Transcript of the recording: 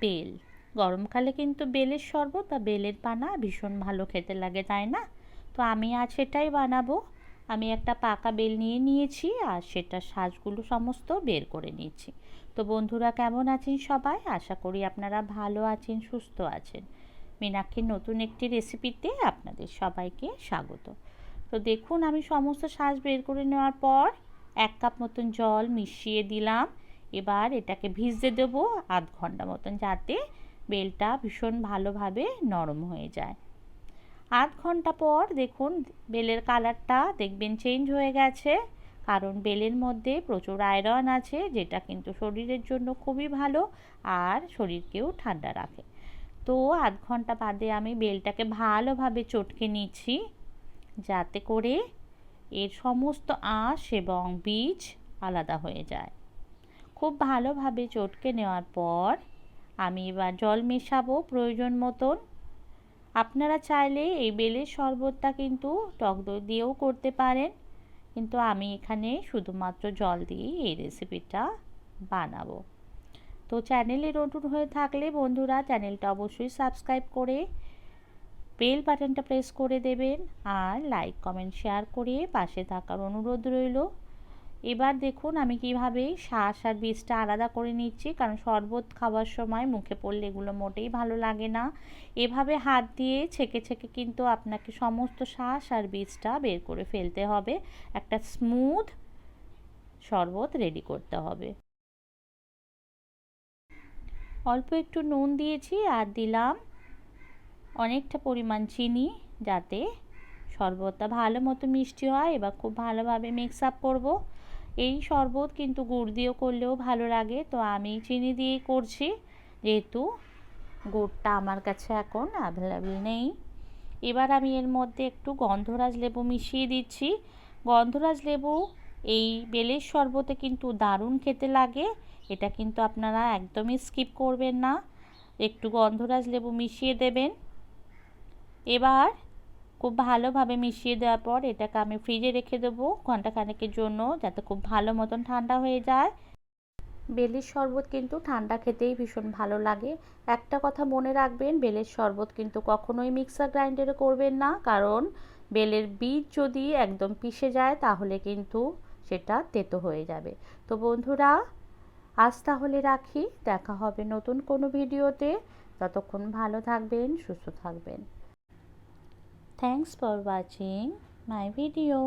Bell. গরমকালে কিন্তু বেলের শরবত বা বেলের পানা ভীষণ ভালো খেতে লাগে, তাই না? তো আমি আজ সেটাই বানাবো। আমি একটা পাকা বেল নিয়ে নিয়েছি আর সেটার শাঁসগুলো সমস্ত বের করে নিয়েছি। তো বন্ধুরা, কেমন আছেন সবাই? আশা করি আপনারা ভালো আছেন, সুস্থ আছেন। মীনাক্ষীর নতুন একটি রেসিপিতে আপনাদের সবাইকে স্বাগত। তো দেখুন, আমি সমস্ত শাঁস বের করে নেওয়ার পর 1 কাপ মতন জল মিশিয়ে দিলাম। এবার এটাকে ভিজতে দেবো আধ ঘন্টা মতন, যাতে বেলটা ভীষণ ভালোভাবে নরম হয়ে যায়। আধ ঘন্টা পর দেখুন বেলের কালারটা দেখবেন চেঞ্জ হয়ে গেছে, কারণ বেলের মধ্যে প্রচুর আয়রন আছে, যেটা কিন্তু শরীরের জন্য খুবই ভালো আর শরীরকেও ঠান্ডা রাখে। তো আধ ঘন্টা বাদে আমি বেলটাকে ভালোভাবে চটকে নিচ্ছি, যাতে করে এর সমস্ত আঁশ এবং বীজ আলাদা হয়ে যায়। খুব ভালোভাবে চটকে নেওয়ার পর আমি এবার জল মেশাবো প্রয়োজন মতন। আপনারা চাইলে এই বেলের শরবতটা কিন্তু টক দই দিয়েও করতে পারেন, কিন্তু আমি এখানে শুধুমাত্র জল দিয়েই এই রেসিপিটা বানাবো। তো চ্যানেলে নতুন হয়ে থাকলে বন্ধুরা চ্যানেলটা অবশ্যই সাবস্ক্রাইব করে বেল বাটনটা প্রেস করে দেবেন, আর লাইক কমেন্ট শেয়ার করে পাশে থাকার অনুরোধ রইল। এবার দেখুন আমি কিভাবে শাঁস আর বীজটা আলাদা করে নিচ্ছি, কারণ শরবত খাওয়ার সময় মুখে পড়লে এগুলো মোটেই ভালো লাগে না। এভাবে হাত দিয়ে ছেঁকে ছেঁকে কিন্তু আপনাকে সমস্ত শাঁস আর বীজটা বের করে ফেলতে হবে। একটা স্মুথ শরবত রেডি করতে হবে। অল্প একটু নুন দিয়েছি আর দিলাম অনেকটা পরিমাণ চিনি, যাতে শরবতটা ভালো মতো মিষ্টি হয়। এবার খুব ভালোভাবে মিক্স আপ করবো। এই শরবত কিন্তু গুড় দিয়েও করলেও ভালো লাগে, তো আমি চিনি দিয়েই করছি, যেহেতু গুড়টা আমার কাছে এখন অ্যাভেলেবেল নেই। এবার আমি এর মধ্যে একটু গন্ধরাজ লেবু মিশিয়ে দিচ্ছি। গন্ধরাজ লেবু এই বেলের শরবতে কিন্তু দারুণ খেতে লাগে, এটা কিন্তু আপনারা একদমই স্কিপ করবেন না। একটু গন্ধরাজ লেবু মিশিয়ে দেবেন। এবার খুব ভালোভাবে মিশিয়ে দেওয়ার পর এটাকে আমি ফ্রিজে রেখে দেবো ঘন্টাখানেকের জন্য, যাতে খুব ভালো মতন ঠান্ডা হয়ে যায়। বেলের শরবত কিন্তু ঠান্ডা খেতেই ভীষণ ভালো লাগে। একটা কথা মনে রাখবেন, বেলের শরবত কিন্তু কখনোই মিক্সার গ্রাইন্ডারে করবেন না, কারণ বেলের বীজ যদি একদম পিষে যায় তাহলে কিন্তু সেটা তেতো হয়ে যাবে। তো বন্ধুরা, আজ তাহলে রাখি, দেখা হবে নতুন কোনো ভিডিওতে। ততক্ষণ ভালো থাকবেন, সুস্থ থাকবেন। Thanks for watching my video.